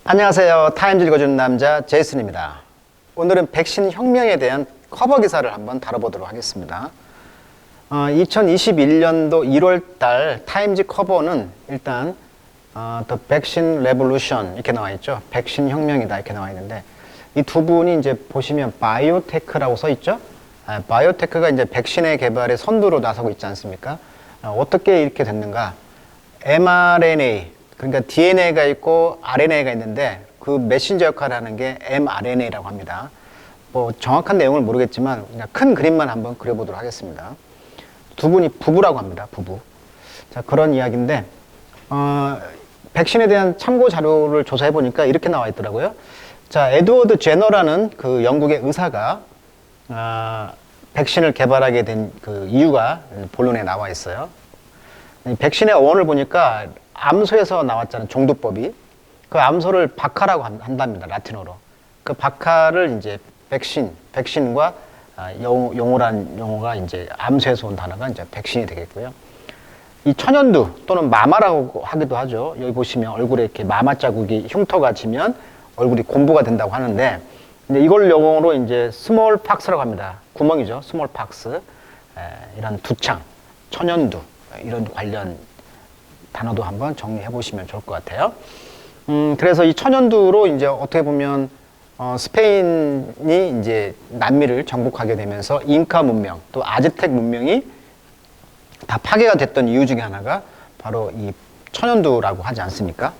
안녕하세요. 타임즈 읽어주는 남자 제이슨입니다. 오늘은 백신 혁명에 대한 커버 기사를 한번 다뤄보도록 하겠습니다. 2021년도 1월달 타임즈 커버는 일단 The Vaccine Revolution 이렇게 나와 있죠. 백신 혁명이다 이렇게 나와 있는데 이 두 분이 이제 보시면 바이오테크라고 써 있죠. 바이오테크가 이제 백신의 개발에 선두로 나서고 있지 않습니까? 어떻게 이렇게 됐는가? mRNA 그러니까 DNA가 있고 RNA가 있는데 그 메신저 역할을 하는 게 mRNA라고 합니다. 뭐 정확한 내용을 모르겠지만 그냥 큰 그림만 한번 그려보도록 하겠습니다. 두 분이 부부라고 합니다. 부부. 자, 그런 이야기인데 백신에 대한 참고 자료를 조사해 보니까 이렇게 나와 있더라고요. 자, 에드워드 제너라는 그 영국의 의사가 백신을 개발하게 된 그 이유가 본론에 나와 있어요. 이 백신의 어원을 보니까 암소에서 나왔잖아요. 종두법이. 그 암소를 박하라고 한답니다. 라틴어로. 그 박하를 이제 백신과 용어가 이제 암소에서 온 단어가 이제 백신이 되겠고요. 이 천연두 또는 마마라고 하기도 하죠. 여기 보시면 얼굴에 이렇게 마마 자국이 흉터가 지면 얼굴이 곰보가 된다고 하는데 이제 이걸 영어로 이제 스몰 팍스라고 합니다. 구멍이죠. 스몰 팍스. 이런 두창, 천연두 이런 관련 단어도 한번 정리해 보시면 좋을 것 같아요. 그래서 이 천연두로 이제 어떻게 보면 스페인이 이제 남미를 정복하게 되면서 잉카 문명 또 아즈텍 문명이 다 파괴가 됐던 이유 중에 하나가 바로 이 천연두라고 하지 않습니까?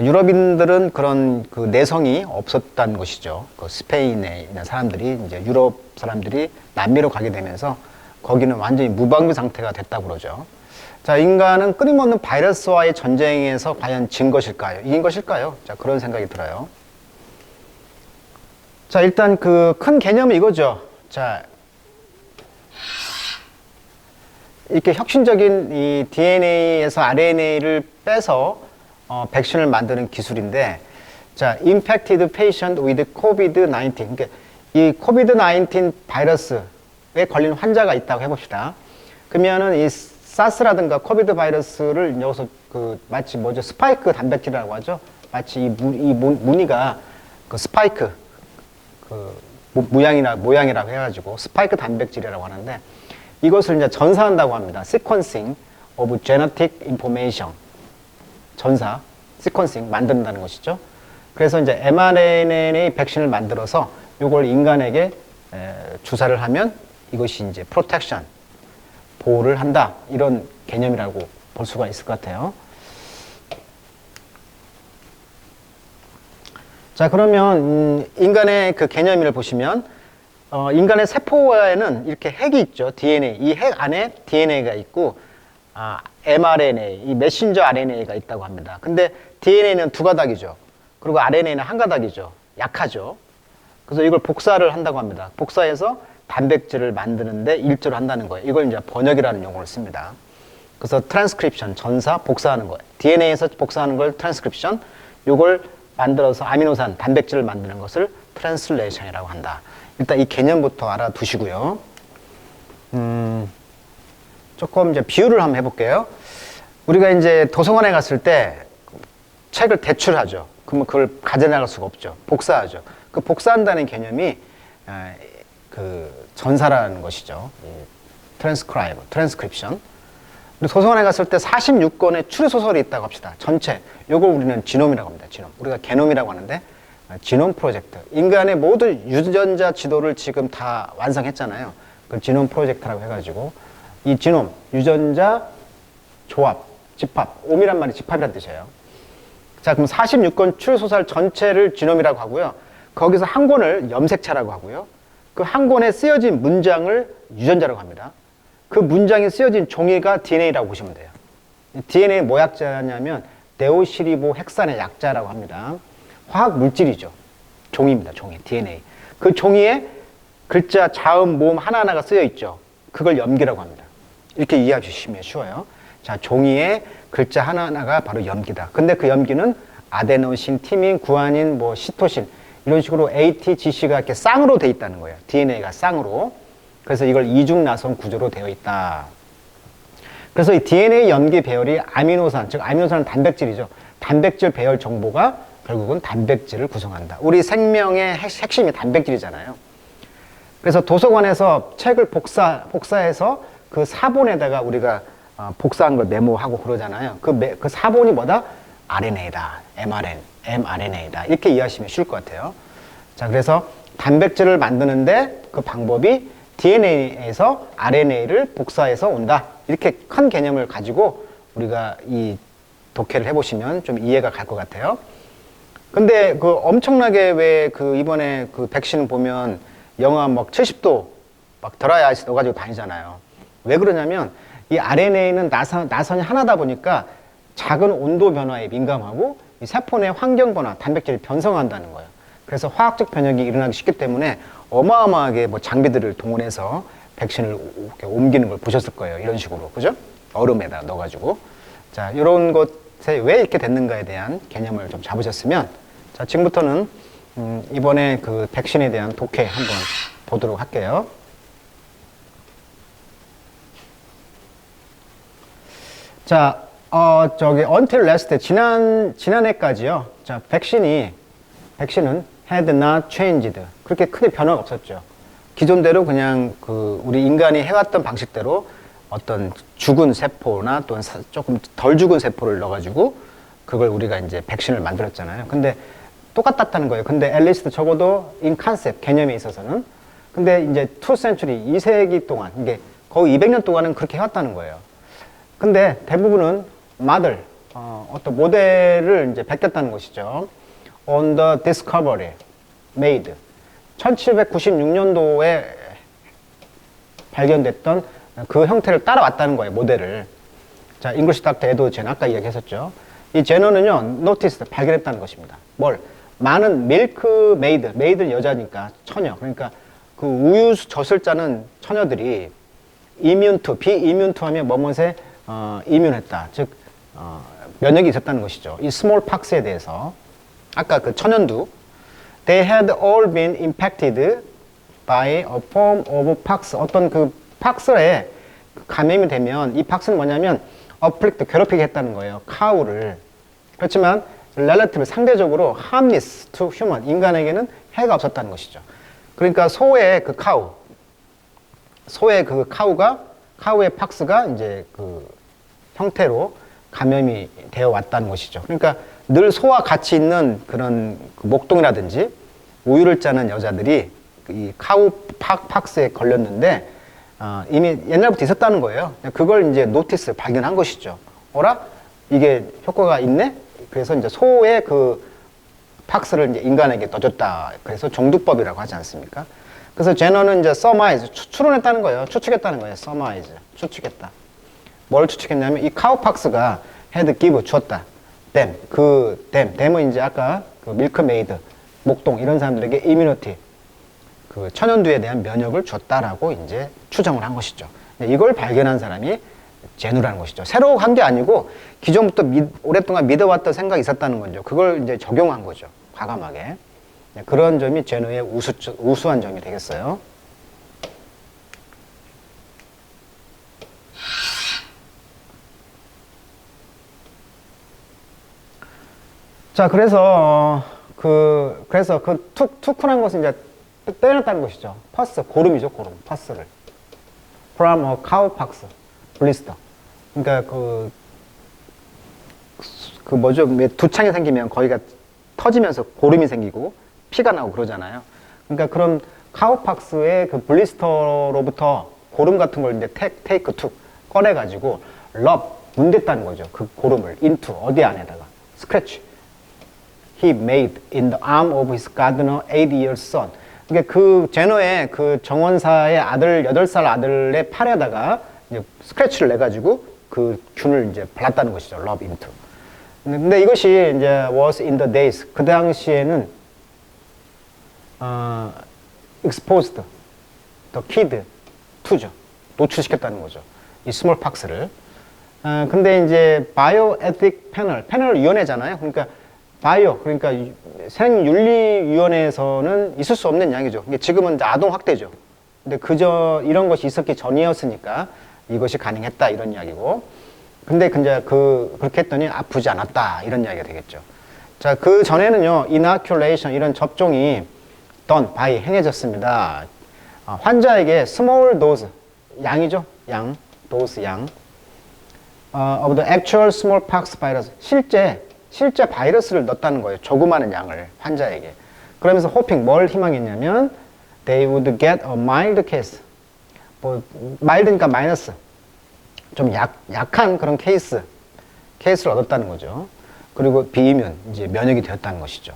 유럽인들은 그런 그 내성이 없었다는 것이죠. 그 스페인에 있는 사람들이 이제 유럽 사람들이 남미로 가게 되면서 거기는 완전히 무방비 상태가 됐다고 그러죠. 자, 인간은 끊임없는 바이러스와의 전쟁에서 과연 진 것일까요? 이긴 것일까요? 자, 그런 생각이 들어요. 자, 일단 그 큰 개념은 이거죠. 자, 이렇게 혁신적인 이 DNA에서 RNA를 빼서 백신을 만드는 기술인데, 자, Infected Patient with COVID-19. 그러니까 이 COVID-19 바이러스에 걸린 환자가 있다고 해봅시다. 그러면은 이 사스라든가 코비드 바이러스를 여기서 그 마치 뭐죠? 스파이크 단백질이라고 하죠. 마치 이 무늬가 그 스파이크 그 모양이라고 해가지고 스파이크 단백질이라고 하는데 이것을 이제 전사한다고 합니다. Sequencing of Genetic Information. 전사, 시퀀싱 만든다는 것이죠. 그래서 이제 mRNA 백신을 만들어서 이걸 인간에게 주사를 하면 이것이 이제 프로텍션, 보호를 한다. 이런 개념이라고 볼 수가 있을 것 같아요. 자, 그러면 인간의 그 개념을 보시면 인간의 세포에는 이렇게 핵이 있죠. DNA. 이 핵 안에 DNA가 있고 mRNA, 이 메신저 RNA가 있다고 합니다. 근데 DNA는 두 가닥이죠. 그리고 RNA는 한 가닥이죠. 약하죠. 그래서 이걸 복사를 한다고 합니다. 복사해서 단백질을 만드는데 일조를 한다는 거예요. 이걸 이제 번역이라는 용어를 씁니다. 그래서 트랜스크립션, 전사, 복사하는 거예요. DNA에서 복사하는 걸 트랜스크립션, 이걸 만들어서 아미노산, 단백질을 만드는 것을 트랜슬레이션이라고 한다. 일단 이 개념부터 알아두시고요. 조금 이제 비유를 한번 해볼게요. 우리가 이제 도서관에 갔을 때 책을 대출하죠. 그러면 그걸 가져나갈 수가 없죠. 복사하죠. 그 복사한다는 개념이 그 전사라는 것이죠. 트랜스크립션. 도서관에 갔을 때 46권의 추리 소설이 있다고 합시다. 전체. 요걸 우리는 지놈이라고 합니다. 지놈. 우리가 게놈이라고 하는데 지놈 프로젝트. 인간의 모든 유전자 지도를 지금 다 완성했잖아요. 그 지놈 프로젝트라고 해가지고 이 지놈, 유전자 조합, 집합, 옴이란 말이 집합이란 뜻이에요. 자, 그럼 46권 추리소설 전체를 지놈이라고 하고요. 거기서 한 권을 염색체라고 하고요. 그 한 권에 쓰여진 문장을 유전자라고 합니다. 그 문장이 쓰여진 종이가 DNA라고 보시면 돼요. DNA 뭐 약자냐면 데오시리보 헥산의 약자라고 합니다. 화학 물질이죠. 종이입니다. 종이, DNA. 그 종이에 글자, 자음, 모음 하나하나가 쓰여 있죠. 그걸 염기라고 합니다. 이렇게 이해해 주시면 쉬워요. 자, 종이에 글자 하나하나가 바로 염기다. 근데 그 염기는 아데노신, 티민, 구아닌, 뭐 시토신 이런 식으로 AT, GC가 이렇게 쌍으로 돼 있다는 거예요. DNA가 쌍으로. 그래서 이걸 이중나선 구조로 되어 있다. 그래서 이 DNA 염기 배열이 아미노산, 즉 아미노산은 단백질이죠. 단백질 배열 정보가 결국은 단백질을 구성한다. 우리 생명의 핵심이 단백질이잖아요. 그래서 도서관에서 책을 복사해서 그 사본에다가 우리가 복사한 걸 메모하고 그러잖아요. 그 사본이 뭐다? RNA다. mRNA다. 이렇게 이해하시면 쉬울 것 같아요. 자, 그래서 단백질을 만드는데 그 방법이 DNA에서 RNA를 복사해서 온다. 이렇게 큰 개념을 가지고 우리가 이 독해를 해보시면 좀 이해가 갈 것 같아요. 근데 그 엄청나게 왜 그 이번에 그 백신 보면 영하 막 70도 막 드라이 아이스 넣어가지고 다니잖아요. 왜 그러냐면 이 RNA는 나선이 하나다 보니까 작은 온도 변화에 민감하고 이 세포 내 환경 변화, 단백질이 변성한다는 거예요. 그래서 화학적 변형이 일어나기 쉽기 때문에 어마어마하게 뭐 장비들을 동원해서 백신을 이렇게 옮기는 걸 보셨을 거예요. 이런 식으로. 그죠? 얼음에다 넣어가지고. 자, 이런 것에 왜 이렇게 됐는가에 대한 개념을 좀 잡으셨으면, 자, 지금부터는 이번에 그 백신에 대한 독해 한번 보도록 할게요. 자, until last day, 지난해까지요. 자, 백신은 had not changed. 그렇게 크게 변화가 없었죠. 기존대로 그냥 우리 인간이 해왔던 방식대로 어떤 죽은 세포나 또는 조금 덜 죽은 세포를 넣어가지고 그걸 우리가 이제 백신을 만들었잖아요. 근데 똑같았다는 거예요. 근데 앨리스트 적어도 in concept, 개념에 있어서는. 근데 이제 2century, 2세기 동안, 이게 거의 200년 동안은 그렇게 해왔다는 거예요. 근데 대부분은 어떤 모델을 이제 베꼈다는 것이죠. On the discovery made. 1796년도에 발견됐던 그 형태를 따라왔다는 거예요, 모델을. 자, 잉글리시 닥터 에드워드 제너, 아까 이야기했었죠. 이 제너는요, 노티스, 발견했다는 것입니다. 뭘? 많은 밀크 메이드 여자니까 처녀. 그러니까 그 우유 젖을 짜는 처녀들이 비이뮨투 하면 뭐뭇에 이뮨했다. 즉, 면역이 있었다는 것이죠. 이 스몰 팍스에 대해서. 아까 그 천연두. They had all been impacted by a form of pox. 어떤 그 팍스에 감염이 되면 이 팍스는 뭐냐면 afflict, 괴롭히게 했다는 거예요. 카우를. 그렇지만 relative, 상대적으로 harmless to human, 인간에게는 해가 없었다는 것이죠. 그러니까 소의 카우의 팍스가 이제 그 형태로 감염이 되어 왔다는 것이죠. 그러니까 늘 소와 같이 있는 그런 목동이라든지 우유를 짜는 여자들이 이 카우 팍스에 걸렸는데 이미 옛날부터 있었다는 거예요. 그걸 이제 노티스, 발견한 것이죠. 어라? 이게 효과가 있네? 그래서 이제 소의 그 팍스를 이제 인간에게 넣어줬다. 그래서 종두법이라고 하지 않습니까? 그래서 제너는 이제 surmise, 추론했다는 거예요. 추측했다는 거예요. surmise, 추측했다. 뭘 추측했냐면 이 카우팍스가 had give, 주었다. them은 이제 아까 그 밀크메이드, 목동 이런 사람들에게 immunity, 그 천연두에 대한 면역을 줬다라고 이제 추정을 한 것이죠. 이걸 발견한 사람이 제누라는 것이죠. 새로 한 게 아니고 기존부터 오랫동안 믿어왔던 생각이 있었다는 거죠. 그걸 이제 적용한 거죠. 과감하게. 그런 점이 제누의 우수한 점이 되겠어요. 자, 그래서 투쿠란 것은 이제 떼어냈다는 것이죠. 고름이죠, 고름. 퍼스를. From a cowpox blister. 그러니까 두창이 생기면 거기가 터지면서 고름이 생기고 피가 나고 그러잖아요. 그러니까 그런 카우팍스의 그 블리스터로부터 고름 같은 걸 이제 테이크 툭 꺼내가지고 문댔다는 거죠. 그 고름을 into 어디 안에다가 scratch. He made in the arm of his gardener 8-year son. 그러니까 그 제너의 그 정원사의 8살 아들의 팔에다가 이제 스크래치를 내가지고 그 균을 이제 발랐다는 것이죠. rub into. 근데 이것이 이제 was in the days. 그 당시에는 exposed the kid to죠. 노출시켰다는 거죠. 이 스몰 팍스를. 근데 이제 바이오에틱 패널위원회잖아요. 그러니까 그러니까 생윤리위원회에서는 있을 수 없는 이야기죠. 지금은 이제 아동 학대죠. 근데 이런 것이 있었기 전이었으니까 이것이 가능했다 이런 이야기고. 근데 그렇게 했더니 아프지 않았다 이런 이야기가 되겠죠. 자, 그 전에는요, inoculation, 이런 접종이 done by, 행해졌습니다. 환자에게 small dose, 양이죠? 양, dose 양. of the actual smallpox virus, 실제 바이러스를 넣었다는 거예요. 조그마한 양을 환자에게. 그러면서 hoping, 뭘 희망했냐면 they would get a mild case. 뭐 mild니까 마이너스. 좀 약한 그런 케이스를 얻었다는 거죠. 그리고 비이면 이제 면역이 되었다는 것이죠.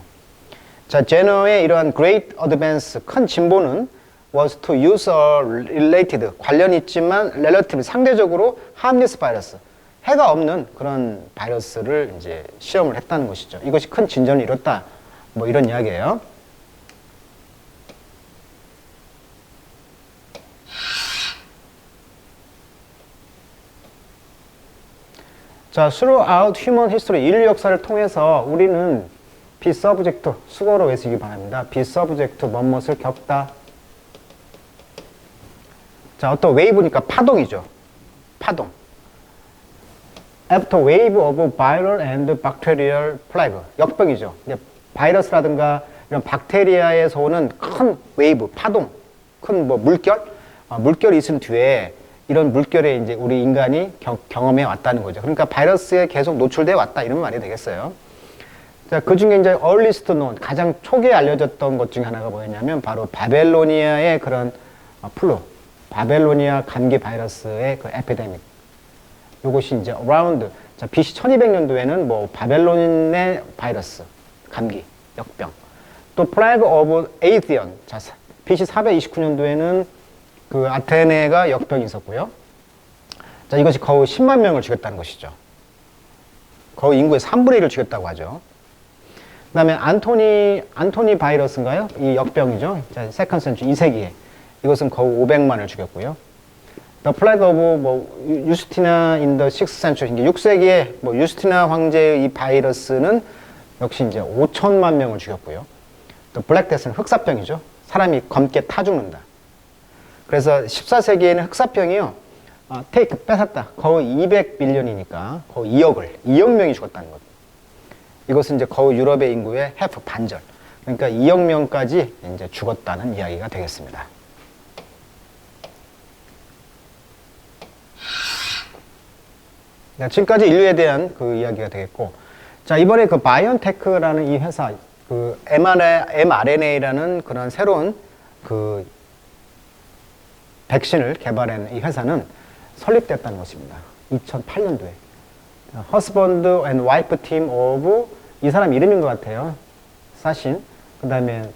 자, 제너의 이러한 great advance, 큰 진보는 was to use a related, 관련 있지만 relative, 상대적으로 harmless virus, 해가 없는 그런 바이러스를 이제 시험을 했다는 것이죠. 이것이 큰 진전을 이뤘다. 뭐 이런 이야기예요. 자, throughout human history, 인류 역사를 통해서 우리는 be subject, 수거로 외우시기 바랍니다. be subject, 뭐뭇을 겪다. 자, 어떤 wave니까 파동이죠. 파동. After wave of viral and bacterial plague, 역병이죠. 바이러스라든가 이런 박테리아에서 오는 큰 웨이브, 파동, 큰 뭐 물결, 물결이 있은 뒤에 이런 물결에 이제 우리 인간이 경험해 왔다는 거죠. 그러니까 바이러스에 계속 노출돼 왔다, 이런 말이 되겠어요. 자, 그 중에 이제 earliest known, 가장 초기에 알려졌던 것 중에 하나가 뭐였냐면 바로 바벨로니아의 그런 플루, 바벨로니아 감기 바이러스의 그 에피데믹. 요것이 이제 around, 자, BC 1200년도에는 뭐 바벨론의 바이러스, 감기, 역병. 또 plague of Athenion, 자, BC 429년도에는 그 아테네가 역병이 있었고요. 자, 이것이 거의 10만 명을 죽였다는 것이죠. 거의 인구의 3분의 1을 죽였다고 하죠. 그 다음에 안토니 바이러스인가요? 이 역병이죠. 자, 세컨 센츄리 2세기에. 이것은 거의 500만을 죽였고요. The plague of 뭐 유스티나 in the 6th century, 6세기에 뭐 유스티나 황제의 이 바이러스는 역시 이제 5천만 명을 죽였고요. 또 블랙 데스는 흑사병이죠. 사람이 검게 타 죽는다. 그래서 14세기에는 흑사병이요, 테이크 뺏었다. 거의 200밀리언이니까 거의 2억 명이 죽었다는 것. 이것은 이제 거의 유럽의 인구의 half, 반절. 그러니까 2억 명까지 이제 죽었다는 이야기가 되겠습니다. 지금까지 인류에 대한 그 이야기가 되겠고, 자, 이번에 그 바이온테크라는 이 회사, 그 mRNA라는 그런 새로운 그 백신을 개발한 이 회사는 설립됐다는 것입니다. 2008년도에. Husband and Wife Team of, 이 사람 이름인 것 같아요. 사신, 그 다음에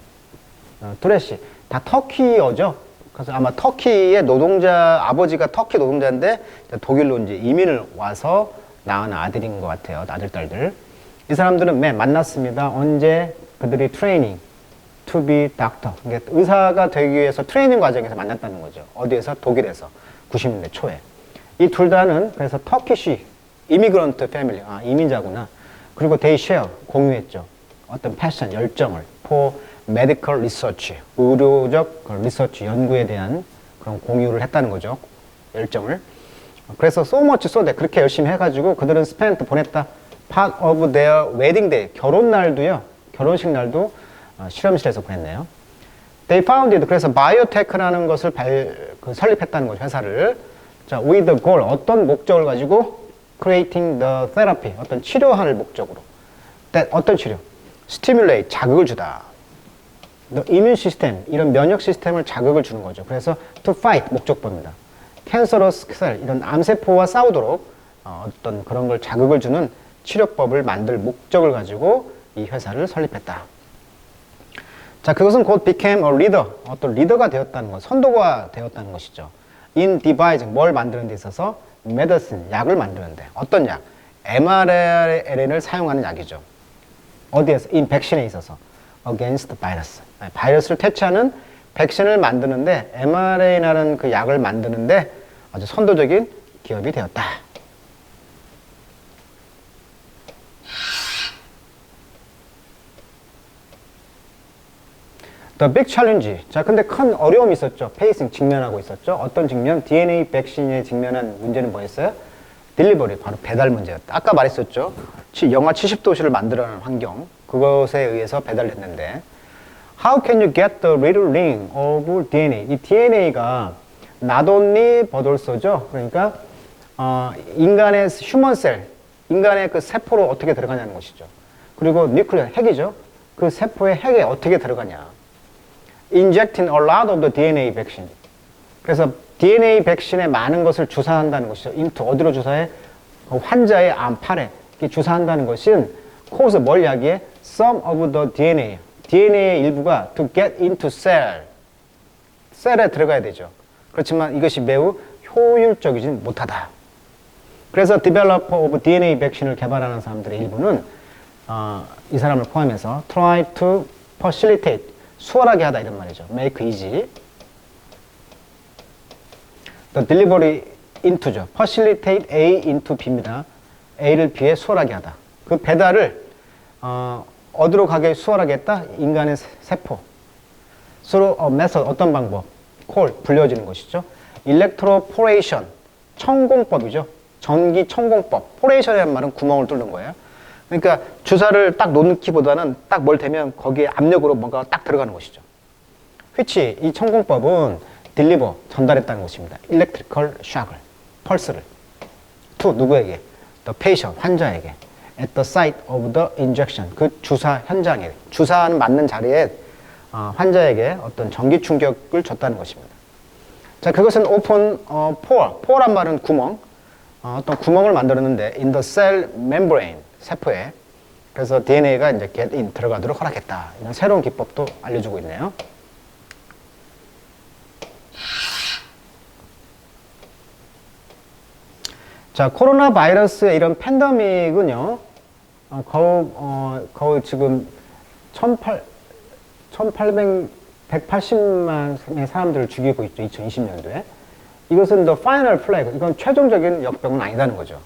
투레시, 다 터키어죠. 그래서 아마 터키의 노동자, 아버지가 터키 노동자인데 독일로 이제 이민을 와서 낳은 아들인 것 같아요. 아들, 딸들. 이 사람들은 만났습니다. 언제? 그들이 트레이닝, to be doctor. 그러니까 의사가 되기 위해서 트레이닝 과정에서 만났다는 거죠. 어디에서? 독일에서. 90년대 초에. 이 둘 다는 그래서 터키시, 이미그런트 패밀리, 이민자구나. 그리고 they share, 공유했죠. 어떤 패션, 열정을. for medical research, 의료적 리서치, 연구에 대한 그런 공유를 했다는 거죠. 열정을. 그래서 so much so that, 그렇게 열심히 해가지고 그들은 spent, 보냈다. part of their wedding day, 결혼 날도요, 결혼식 날도 실험실에서 보냈네요. They founded, 그래서 바이오테크라는 것을 설립했다는 거죠, 회사를. 자, with the goal, 어떤 목적을 가지고 creating the therapy, 어떤 치료할 목적으로. that, 어떤 치료? stimulate, 자극을 주다. the immune system, 이런 면역 시스템을 자극을 주는 거죠. 그래서 to fight, 목적보입니다. cancerous cell, 이런 암세포와 싸우도록 어떤 그런 걸 자극을 주는 치료법을 만들 목적을 가지고 이 회사를 설립했다. 자, 그것은 곧 became a leader, 어떤 리더가 되었다는 것, 선도가 되었다는 것이죠. in devising, 뭘 만드는 데 있어서 medicine, 약을 만드는데. 어떤 약? mRNA를 사용하는 약이죠. 어디에서? in 백신에 있어서. against virus. 바이러스를 퇴치하는 백신을 만드는데, mRNA라는 그 약을 만드는데 아주 선도적인 기업이 되었다. The big challenge. 자, 근데 큰 어려움이 있었죠. facing, 직면하고 있었죠. 어떤 직면? DNA 백신에 직면한 문제는 뭐였어요? 딜리버리, 바로 배달 문제였다. 아까 말했었죠. 영하 70도씨를 만들어내는 환경, 그것에 의해서 배달됐는데 How can you get the little ring of DNA? 이 DNA가 not only but also죠. 그러니까 인간의 휴먼 셀, 인간의 그 세포로 어떻게 들어가냐는 것이죠. 그리고 뉴클리어, 핵이죠. 그 세포의 핵에 어떻게 들어가냐. Injecting a lot of the DNA vaccine. 그래서 DNA 백신에 많은 것을 주사한다는 것이죠. into 어디로 주사해? 환자의 암팔에 주사한다는 것은 cause 뭘 이야기해? Some of the DNA. DNA의 일부가 to get into cell. 셀에 들어가야 되죠. 그렇지만 이것이 매우 효율적이지 못하다. 그래서 developer of DNA 백신을 개발하는 사람들의 일부는 이 사람을 포함해서 try to facilitate, 수월하게 하다 이런 말이죠. make easy. The delivery into죠. facilitate A into B입니다. A를 B에 수월하게 하다. 그 배달을 어디로 가게 수월하게 했다? 인간의 세포. through a method, 어떤 방법? call, 불려지는 것이죠. electroporation, 천공법이죠. 전기 천공법. poration이라는 말은 구멍을 뚫는 거예요. 그러니까 주사를 딱 놓기보다는 딱 뭘 대면 거기에 압력으로 뭔가 딱 들어가는 것이죠. which, 이 천공법은 deliver, 전달했다는 것입니다. electrical shock을, 펄스를. to, 누구에게? the patient, 환자에게. at the site of the injection, 그 주사 현장에, 주사는 맞는 자리에 환자에게 어떤 전기 충격을 줬다는 것입니다. 자, 그것은 open pore, pore란 말은 구멍, 어떤 구멍을 만들었는데 in the cell membrane, 세포에. 그래서 DNA가 이제 get in, 들어가도록 허락했다. 이런 새로운 기법도 알려주고 있네요. 자, 코로나 바이러스의 이런 팬데믹은요, 거의 지금 180만의 사람들을 죽이고 있죠, 2020년도에. 이것은 the final plague, 이건 최종적인 역병은 아니다는 거죠.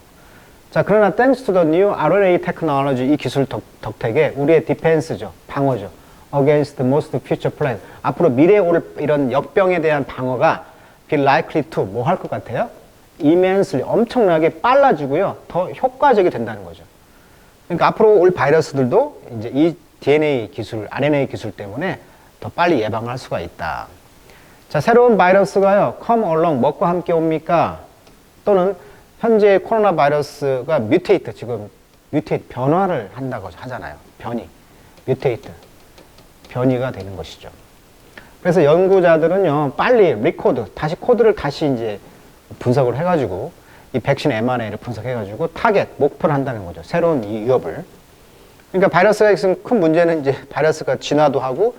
자, 그러나 thanks to the new RNA technology, 이 기술 덕택에 우리의 디펜스죠, 방어죠. against the most future plague. 앞으로 미래에 올 이런 역병에 대한 방어가 be likely to, 뭐 할 것 같아요? immensely, 엄청나게 빨라지고요. 더 효과적이 된다는 거죠. 그러니까 앞으로 올 바이러스들도 이제 이 DNA 기술, RNA 기술 때문에 더 빨리 예방할 수가 있다. 자, 새로운 바이러스가요, come along, 뭐과 함께 옵니까? 또는 현재 코로나 바이러스가 뮤테이트, 지금 뮤테이트, 변화를 한다고 하잖아요. 변이, 뮤테이트, 변이가 되는 것이죠. 그래서 연구자들은요, 빨리 리코드, 다시 코드를 다시 이제 분석을 해가지고 이 백신 mRNA를 분석해가지고 타겟, 목표를 한다는 거죠. 새로운 이 위협을. 그러니까 바이러스가 있으면 큰 문제는 이제 바이러스가 진화도 하고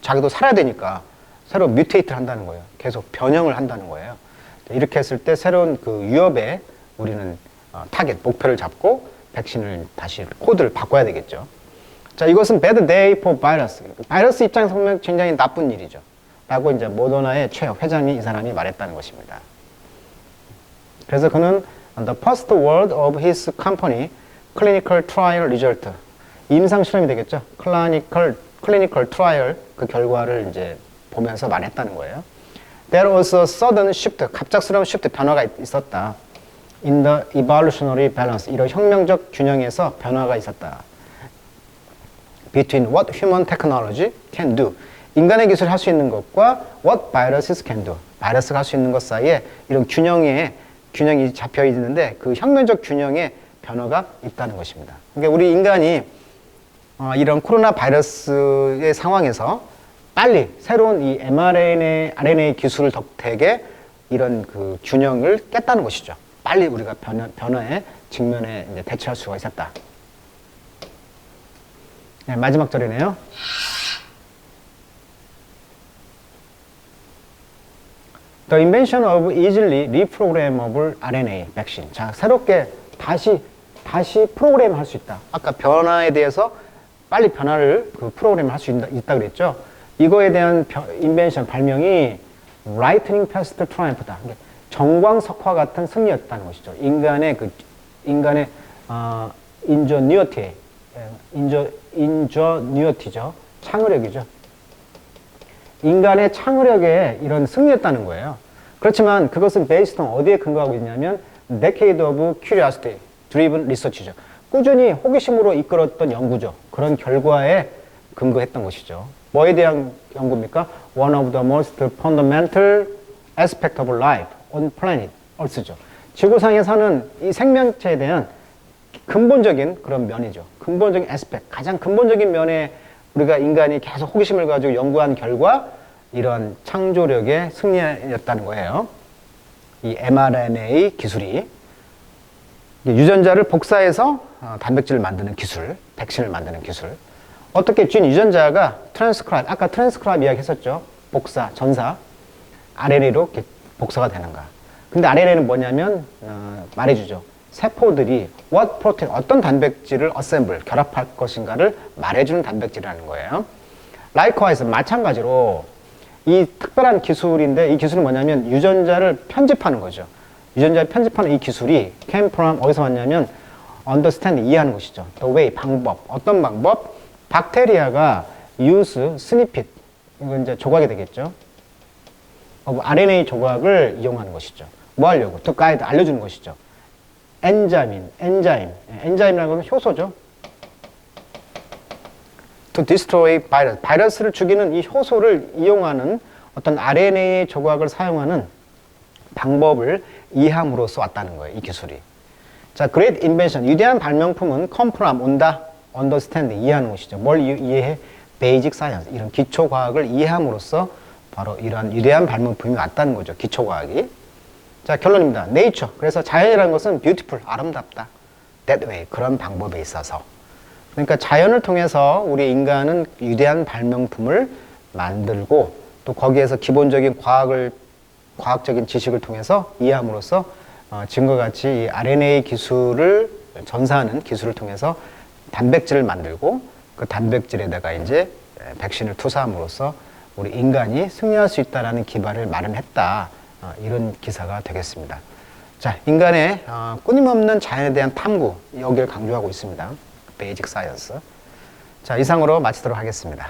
자기도 살아야 되니까 새로운 뮤테이트를 한다는 거예요. 계속 변형을 한다는 거예요. 이렇게 했을 때 새로운 그 위협에 우리는 타겟, 목표를 잡고 백신을 다시 코드를 바꿔야 되겠죠. 자, 이것은 bad day for virus. 바이러스 입장에서 보면 굉장히 나쁜 일이죠. 라고 이제 모더나의 최 회장이 이 사람이 말했다는 것입니다. 그래서 그는 the first word of his company, clinical trial result, 임상 실험이 되겠죠. clinical trial, 그 결과를 이제 보면서 말했다는 거예요. There was a sudden shift, 갑작스러운 shift, 변화가 있었다. In the evolutionary balance, 이런 혁명적 균형에서 변화가 있었다. Between what human technology can do, 인간의 기술이 할 수 있는 것과 what viruses can do, 바이러스가 할 수 있는 것 사이에 이런 균형이 잡혀 있는데 그 혁명적 균형에 변화가 있다는 것입니다. 그러니까 우리 인간이 이런 코로나 바이러스의 상황에서 빨리 새로운 이 mRNA, RNA 기술을 덕택에 이런 그 균형을 깼다는 것이죠. 빨리 우리가 변화에 직면에 이제 대처할 수가 있었다. 네, 마지막 절이네요. The invention of easily reprogrammable RNA vaccine. 자, 새롭게 다시 프로그램할 수 있다. 아까 변화에 대해서 빨리 변화를 그 프로그램 할 수 있다 그랬죠. 이거에 대한 인벤션, 발명이 lightning fast triumph다. 정광석화 같은 승리였다는 것이죠. 인간의 ingenuity죠. 창의력이죠. 인간의 창의력에 이런 승리였다는 거예요. 그렇지만 그것은 based on 어디에 근거하고 있냐면 decade of curiosity driven research죠. 꾸준히 호기심으로 이끌었던 연구죠. 그런 결과에 근거했던 것이죠. 뭐에 대한 연구입니까? One of the most fundamental aspect of life on planet Earth죠. 지구상에 사는 이 생명체에 대한 근본적인 그런 면이죠. 근본적인 aspect, 가장 근본적인 면에 우리가 인간이 계속 호기심을 가지고 연구한 결과 이런 창조력의 승리였다는 거예요. 이 mRNA 기술이 유전자를 복사해서 단백질을 만드는 기술, 백신을 만드는 기술. 어떻게 쥔 유전자가 트랜스크라이브, 아까 트랜스크라이브 이야기 했었죠. 복사, 전사, RNA로 이렇게 복사가 되는가. 근데 RNA는 뭐냐면 말해주죠. 세포들이 what protein, 어떤 단백질을 assemble, 결합할 것인가를 말해주는 단백질이라는 거예요. Likewise, 마찬가지로 이 특별한 기술인데 이 기술은 뭐냐면 유전자를 편집하는 거죠. 유전자를 편집하는 이 기술이 came from 어디서 왔냐면 understand, 이해하는 것이죠. The way, 방법. 어떤 방법? 박테리아가 use snippet, 이건 이제 조각이 되겠죠. RNA 조각을 이용하는 것이죠. 뭐 하려고? To guide, 알려주는 것이죠. 엔자임이라는 건 효소죠. To destroy virus, 바이러스를 죽이는 이 효소를 이용하는 어떤 RNA 조각을 사용하는 방법을 이해함으로써 왔다는 거예요, 이 기술이. 자, great invention, 위대한 발명품은 come from, 온다, understand, 이해하는 것이죠. 뭘 이해해? basic science, 이런 기초과학을 이해함으로써 바로 이러한 위대한 발명품이 왔다는 거죠, 기초과학이. 자, 결론입니다. nature, 그래서 자연이라는 것은 beautiful, 아름답다. that way, 그런 방법에 있어서. 그러니까 자연을 통해서 우리 인간은 위대한 발명품을 만들고 또 거기에서 기본적인 과학적인 지식을 통해서 이해함으로써 지금과 같이 이 RNA 기술을 전사하는 기술을 통해서 단백질을 만들고 그 단백질에다가 이제 백신을 투사함으로써 우리 인간이 승리할 수 있다라는 기반을 마련했다. 이런 기사가 되겠습니다. 자, 인간의 끊임없는 자연에 대한 탐구, 여기를 강조하고 있습니다. 베이직 사이언스. 자, 이상으로 마치도록 하겠습니다.